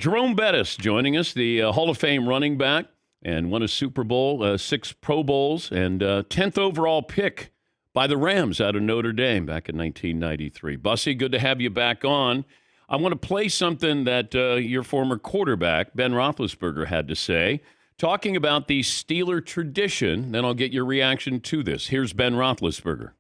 Jerome Bettis joining us, the Hall of Fame running back, and won a Super Bowl, 6 Pro Bowls, and 10th overall pick by the Rams out of Notre Dame back in 1993. Bussy, good to have you back on. I want to play something that your former quarterback, Ben Roethlisberger, had to say, talking about the Steeler tradition. Then I'll get your reaction to this. Here's Ben Roethlisberger.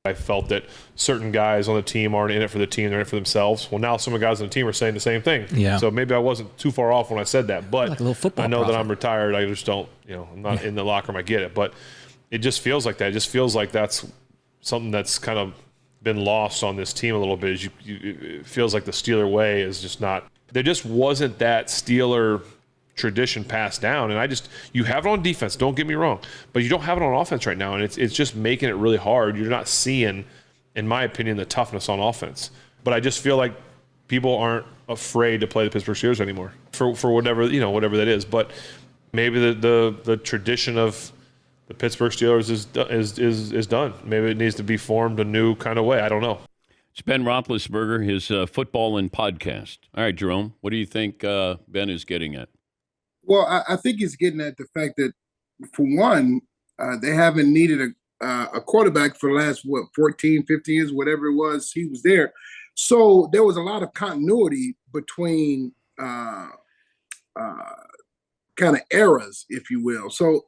I felt that certain guys on the team aren't in it for the team, they're in it for themselves. Well, now some of the guys on the team are saying the same thing. Yeah. So maybe I wasn't too far off when I said that. But like a little football I know prophet. that I'm retired. I just don't, I'm not in the locker room. I get it. But it just feels like that. It just feels like that's something that's kind of been lost on this team a little bit. It feels like the Steeler way is just not – there just wasn't that Steeler – tradition passed down, and you have it on defense, don't get me wrong, but you don't have it on offense right now, and it's just making it really hard. You're not seeing, in my opinion, the toughness on offense. But I just feel like people aren't afraid to play the Pittsburgh Steelers anymore for whatever that is. But maybe the tradition of the Pittsburgh Steelers is done. Maybe it needs to be formed a new kind of way. I don't know. It's Ben Roethlisberger, his football and podcast. All right, Jerome, what do you think Ben is getting at? Well, I think he's getting at the fact that, for one, they haven't needed a quarterback for the last, 14, 15 years, whatever it was he was there. So there was a lot of continuity between kind of eras, if you will. So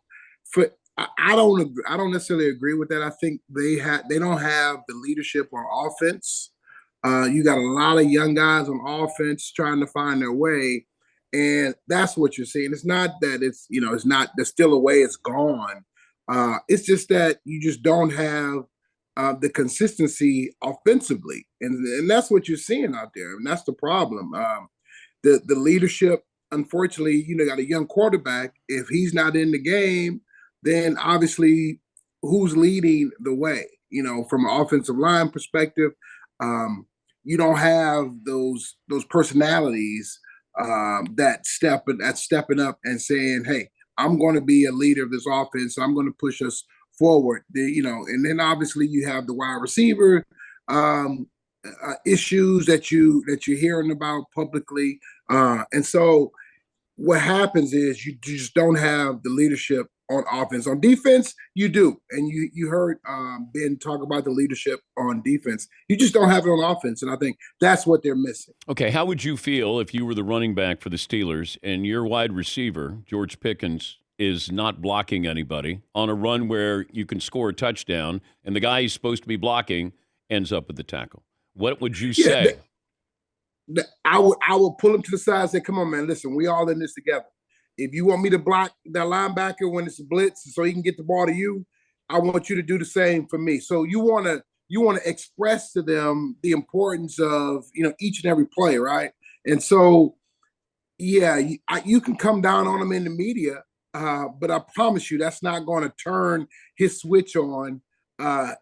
I don't necessarily agree with that. I think they don't have the leadership on offense. You got a lot of young guys on offense trying to find their way. And that's what you're seeing. It's not that it's not the Steeler way is gone. It's just that you just don't have the consistency offensively. And that's what you're seeing out there. And that's the problem. The leadership, unfortunately, got a young quarterback. If he's not in the game, then obviously who's leading the way? From an offensive line perspective, you don't have those personalities that's stepping up and saying, hey, I'm going to be a leader of this offense. I'm going to push us forward. And then obviously you have the wide receiver issues that you're hearing about publicly. And so what happens is you just don't have the leadership on offense. On defense, you do. And you heard Ben talk about the leadership on defense. You just don't have it on offense. And I think that's what they're missing. Okay, how would you feel if you were the running back for the Steelers and your wide receiver, George Pickens, is not blocking anybody on a run where you can score a touchdown and the guy he's supposed to be blocking ends up with the tackle? What would you say? I would pull him to the side and say, come on, man, listen, we all in this together. If you want me to block that linebacker when it's a blitz so he can get the ball to you, I want you to do the same for me. So you want to express to them the importance of, each and every play, right? And so, yeah, you can come down on him in the media, but I promise you that's not going to turn his switch on.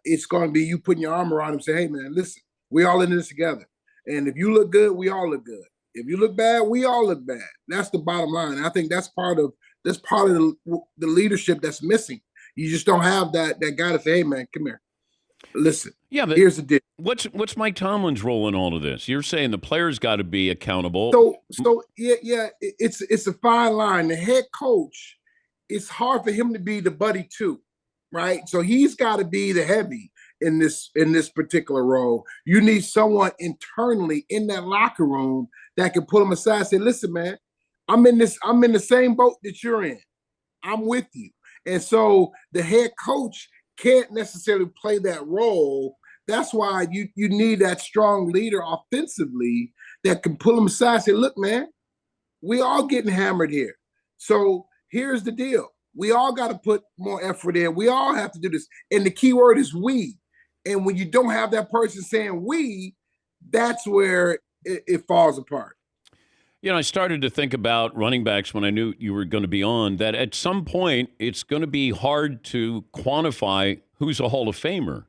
It's going to be you putting your arm around him and say, hey, man, listen, we all in this together. And if you look good, we all look good. If you look bad, we all look bad. That's the bottom line. I think that's part of the leadership that's missing. You just don't have that guy to say, hey, man, come here. Listen, but here's the deal. What's Mike Tomlin's role in all of this? You're saying the players got to be accountable. So it's a fine line. The head coach, it's hard for him to be the buddy too, right? So he's got to be the heavy in this particular role. You need someone internally in that locker room that can pull him aside and say, listen, man, I'm in the same boat that you're in. I'm with you. And so the head coach can't necessarily play that role. That's why you need that strong leader offensively that can pull him aside and say, look, man, we all getting hammered here. So here's the deal. We all got to put more effort in. We all have to do this. And the key word is we. And when you don't have that person saying we, that's where it falls apart. I started to think about running backs when I knew you were going to be on, that at some point it's going to be hard to quantify who's a Hall of Famer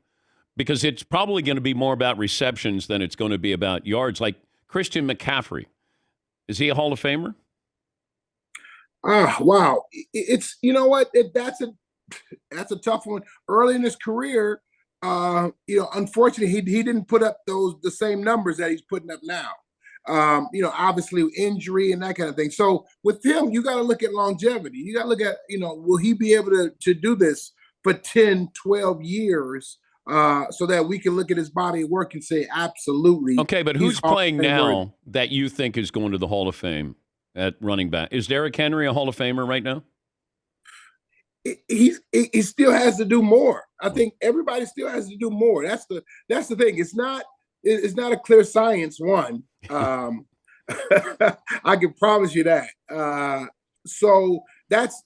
because it's probably going to be more about receptions than it's going to be about yards. Like Christian McCaffrey. Is he a Hall of Famer? Wow. It's, what? That's a tough one. Early in his career, unfortunately, he didn't put up the same numbers that he's putting up now. Obviously injury and that kind of thing. So with him, you got to look at longevity. You got to look at, will he be able to do this for 10, 12 years so that we can look at his body of work and say, absolutely. Okay, but who's playing now that you think is going to the Hall of Fame at running back? Is Derrick Henry a Hall of Famer right now? He still has to do more. I think everybody still has to do more. That's the thing. It's not a clear science one. I can promise you that. So that's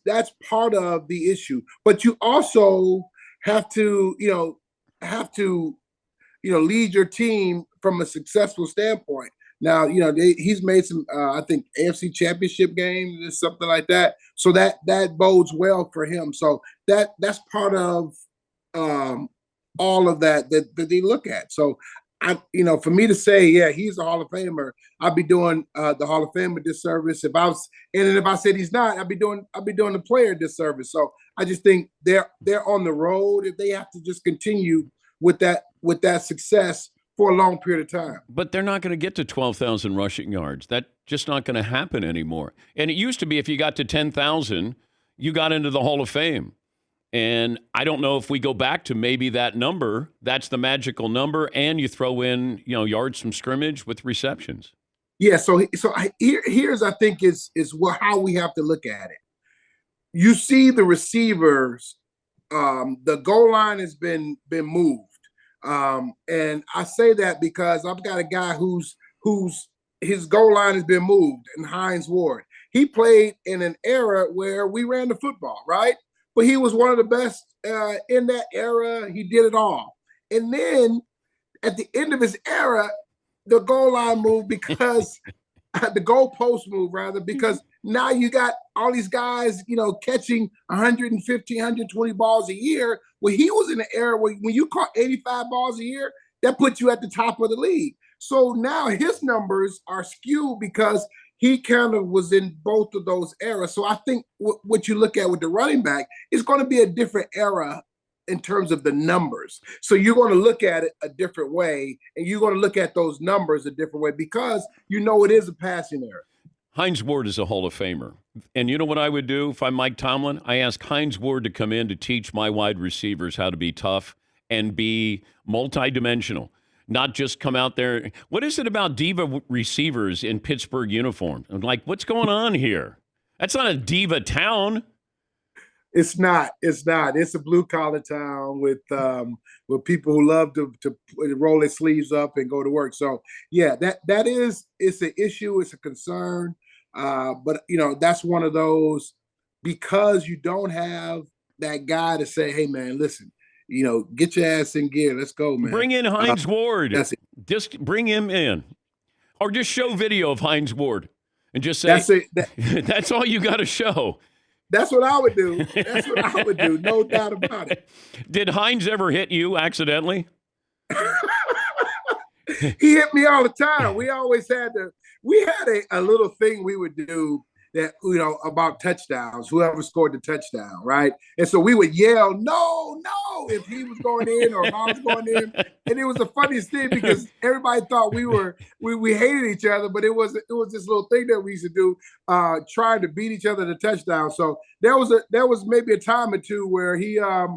part of the issue. But you also have to lead your team from a successful standpoint. Now, he's made some, I think, AFC Championship games or something like that. So that bodes well for him. So that's part of all of that they look at. So, for me to say, yeah, he's a Hall of Famer, I'd be doing the Hall of Fame a disservice. If I said he's not, I'd be doing the player a disservice. So I just think they're on the road. If they have to just continue with that success for a long period of time. But they're not going to get to 12,000 rushing yards. That's just not going to happen anymore. And it used to be if you got to 10,000, you got into the Hall of Fame. And I don't know if we go back to maybe that number, that's the magical number, and you throw in, yards from scrimmage with receptions. Yeah, here's I think is how we have to look at it. You see the receivers, the goal line has been moved. And I say that because I've got a guy whose his goal line has been moved, and Hines Ward. He played in an era where we ran the football, right? But he was one of the best in that era. He did it all. And then at the end of his era, the goal line moved because the goalpost moved, rather, because now you got all these guys, catching 150, 120 balls a year. Well, he was in an era where when you caught 85 balls a year, that put you at the top of the league. So now his numbers are skewed because he kind of was in both of those eras. So I think what you look at with the running back is going to be a different era in terms of the numbers. So you're going to look at it a different way, and you're going to look at those numbers a different way because it is a passing era. Hines Ward is a Hall of Famer. And you know what I would do if I'm Mike Tomlin? I ask Hines Ward to come in to teach my wide receivers how to be tough and be multidimensional. Not just come out there. What is it about diva receivers in Pittsburgh uniform? I'm like, what's going on here? That's not a diva town. It's not. It's a blue collar town with people who love to roll their sleeves up and go to work. So yeah, it's an issue. It's a concern. But that's one of those, because you don't have that guy to say, hey man, listen, get your ass in gear. Let's go, man. Bring in Hines Ward. Just bring him in. Or just show video of Hines Ward and just say, that's all you got to show. That's what I would do. No doubt about it. Did Hines ever hit you accidentally? He hit me all the time. We always had a little thing we would do that, about touchdowns, whoever scored the touchdown, right? And so we would yell, no, if he was going in or if I was going in. And it was the funniest thing because everybody thought we hated each other, but it was this little thing that we used to do, trying to beat each other to touchdown. So there was maybe a time or two where he said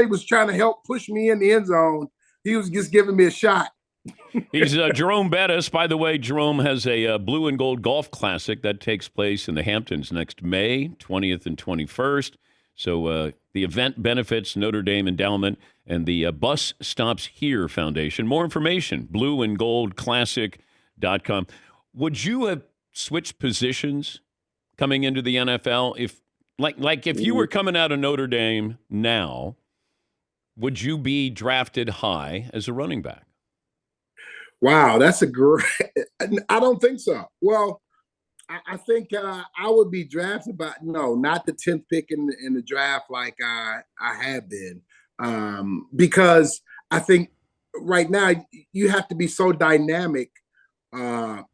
he was trying to help push me in the end zone. He was just giving me a shot. He's Jerome Bettis. By the way, Jerome has a blue and gold golf classic that takes place in the Hamptons next May 20th and 21st. So the event benefits Notre Dame Endowment and the Bus Stops Here Foundation. More information, blueandgoldclassic.com. Would you have switched positions coming into the NFL? If you were coming out of Notre Dame now, would you be drafted high as a running back? Wow, that's a great. I don't think so. Well, I think I would be drafted, but no, not the 10th pick in the draft like I have been, because I think right now you have to be so dynamic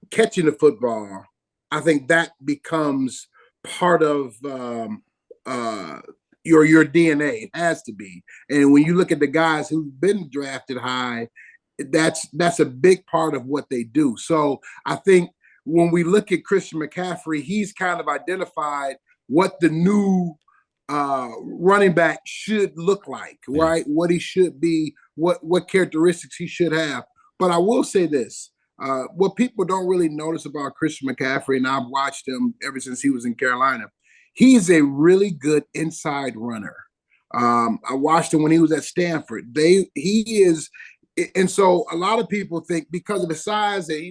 catching the football. I think that becomes part of your DNA. It has to be. And when you look at the guys who've been drafted high, that's a big part of what they do. So I think when we look at Christian McCaffrey, he's kind of identified what the new running back should look like, right? What he should be, what characteristics he should have. But I will say this. What people don't really notice about Christian McCaffrey, and I've watched him ever since he was in Carolina, he's a really good inside runner. I watched him when he was at Stanford. He is, and so a lot of people think because of his size that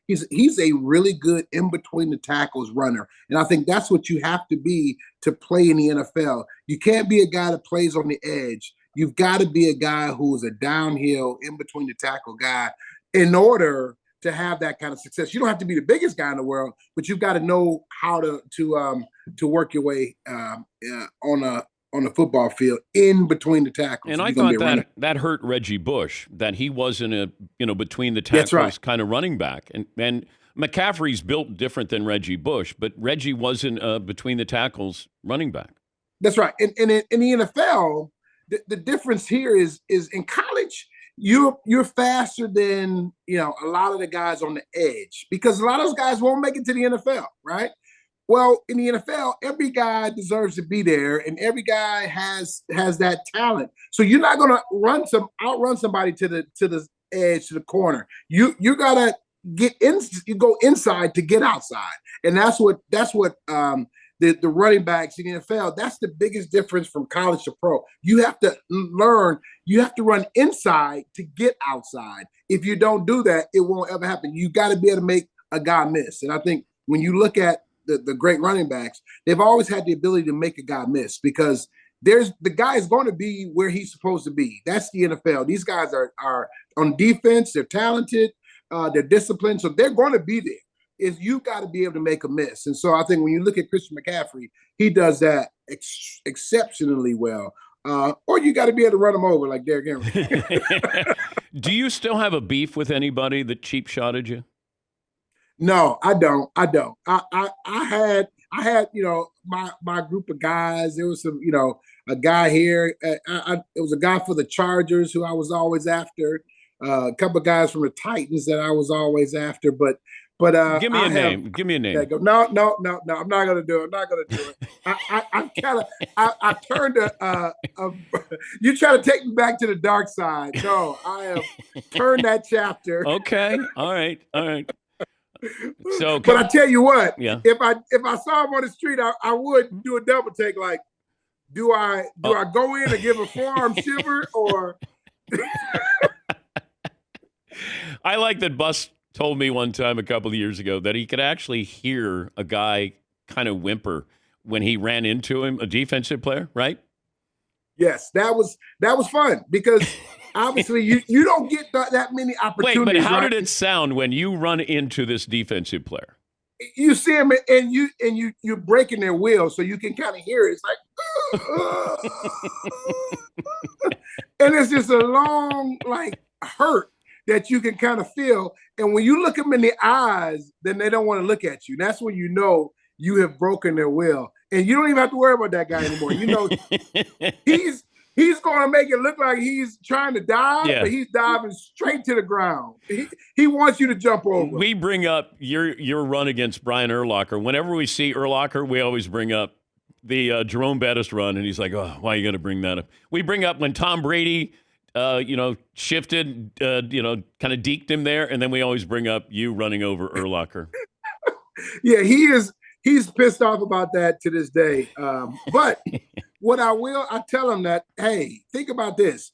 he's a really good in between the tackles runner, and I think that's what you have to be to play in the NFL. You can't be a guy that plays on the edge. You've got to be a guy who is a downhill in between the tackle guy in order to have that kind of success. You don't have to be the biggest guy in the world, but you've got to know how to work your way on the football field in between the tackles. And I thought that hurt Reggie Bush, that he wasn't a between the tackles kind of running back. And McCaffrey's built different than Reggie Bush, but Reggie wasn't a between the tackles running back. That's right. And in the NFL, the difference here is in college, you're faster than a lot of the guys on the edge, because a lot of those guys won't make it to the NFL, right? Well, in the NFL, every guy deserves to be there, and every guy has that talent. So you're not going to outrun somebody to the edge, to the corner. You gotta get in. You go inside to get outside, and that's what the running backs in the NFL. That's the biggest difference from college to pro. You have to learn. You have to run inside to get outside. If you don't do that, it won't ever happen. You got to be able to make a guy miss. And I think when you look at the great running backs, they've always had the ability to make a guy miss, because the guy is going to be where he's supposed to be. That's the NFL. These guys are on defense. They're talented. They're disciplined. So they're going to be there. You got to be able to make a miss. And so I think when you look at Christian McCaffrey, he does that exceptionally well. Or you got to be able to run him over like Derrick Henry. Do you still have a beef with anybody that cheap shotted you? No, I don't. I had my group of guys. There was some a guy here. It was a guy for the Chargers who I was always after. A couple of guys from the Titans that I was always after. But give me a name. Give me a name. No. I'm not gonna do it. I turned you try to take me back to the dark side. No, I have turned that chapter. Okay. All right. So, but I tell you what, yeah. If I saw him on the street, I would do a double take. Like, do I go in and give a forearm shiver, or? I like that Bus told me one time a couple of years ago that he could actually hear a guy kind of whimper when he ran into him, a defensive player, right? Yes, that was fun, because obviously you don't get that many opportunities. Wait, but how did it sound when you run into this defensive player? You see him and you're breaking their will, so you can kind of hear it. It's like, and it's just a long hurt that you can kind of feel. And when you look them in the eyes, then they don't want to look at you. That's when you know you have broken their will. And you don't even have to worry about that guy anymore. He's going to make it look like he's trying to dive, but he's diving straight to the ground. He wants you to jump over. We bring up your run against Brian Urlacher. Whenever we see Urlacher, we always bring up the Jerome Bettis run, and he's like, "Oh, why are you going to bring that up?" We bring up when Tom Brady, shifted, kind of deked him there, and then we always bring up you running over Urlacher. Yeah, he's pissed off about that to this day. But what I tell him that, hey, think about this.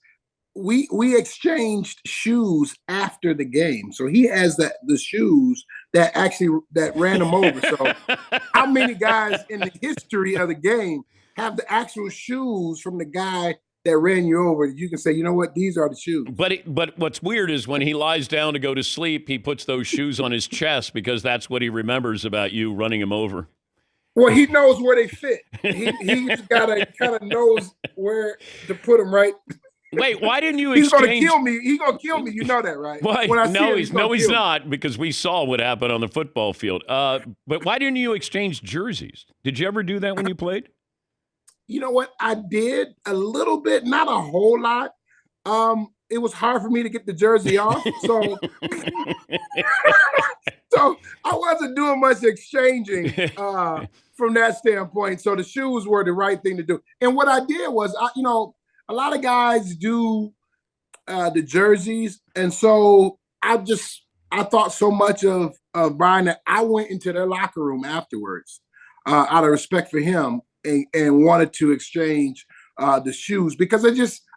We exchanged shoes after the game. So he has the shoes that ran him over. So how many guys in the history of the game have the actual shoes from the guy that ran you over? You can say, you know what, these are the shoes. But what's weird is when he lies down to go to sleep, he puts those shoes on his chest, because that's what he remembers about you running him over. Well, he knows where they fit. He's got to kind of knows where to put them, right? Wait, why didn't you He's exchange? going to kill me. He's going to kill me. You know that, right? Why? When I see him, he's not, because we saw what happened on the football field. But why didn't you exchange jerseys? Did you ever do that when you played? You know what? I did a little bit, not a whole lot. it was hard for me to get the jersey off. So, so I wasn't doing much exchanging from that standpoint. So the shoes were the right thing to do. And what I did was, a lot of guys do the jerseys. And so I thought so much of Brian that I went into their locker room afterwards out of respect for him and wanted to exchange the shoes, because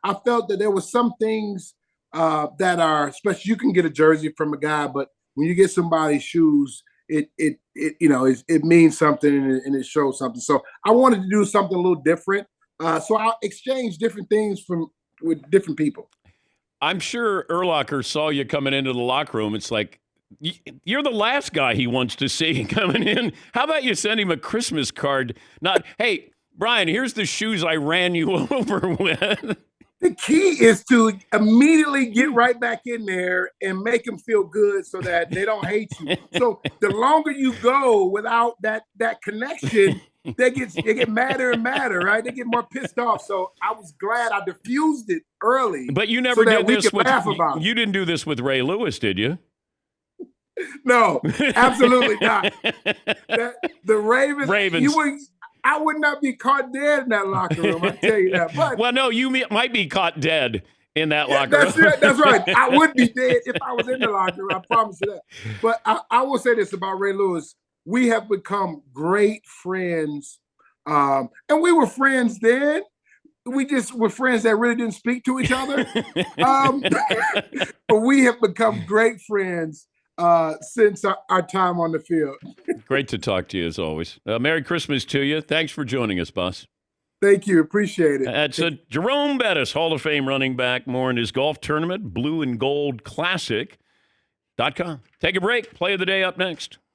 I felt that there was some things that are especially, you can get a jersey from a guy, but when you get somebody's shoes, it means something and it shows something. So I wanted to do something a little different. So I exchanged different things with different people. I'm sure Urlacher saw you coming into the locker room. It's like, you're the last guy he wants to see coming in. How about you send him a Christmas card? Not, hey, Brian, here's the shoes I ran you over with. The key is to immediately get right back in there and make them feel good so that they don't hate you. So the longer you go without that connection, they get madder and madder, right? They get more pissed off. So I was glad I diffused it early. But you never did this with, you didn't do this with Ray Lewis, did you? No, absolutely not. The Ravens. I would not be caught dead in that locker room, I tell you that. But, well, no, you might be caught dead in that locker room. That's right. I would be dead if I was in the locker room. I promise you that. But I will say this about Ray Lewis. We have become great friends. And we were friends then. We just were friends that really didn't speak to each other. But we have become great friends since our time on the field. Great to talk to you as always. Merry Christmas to you. Thanks for joining us, boss. Thank you. Appreciate it. That's Jerome Bettis, Hall of Fame running back. More in his golf tournament, Blue and Gold Classic.com. Take a break. Play of the day up next.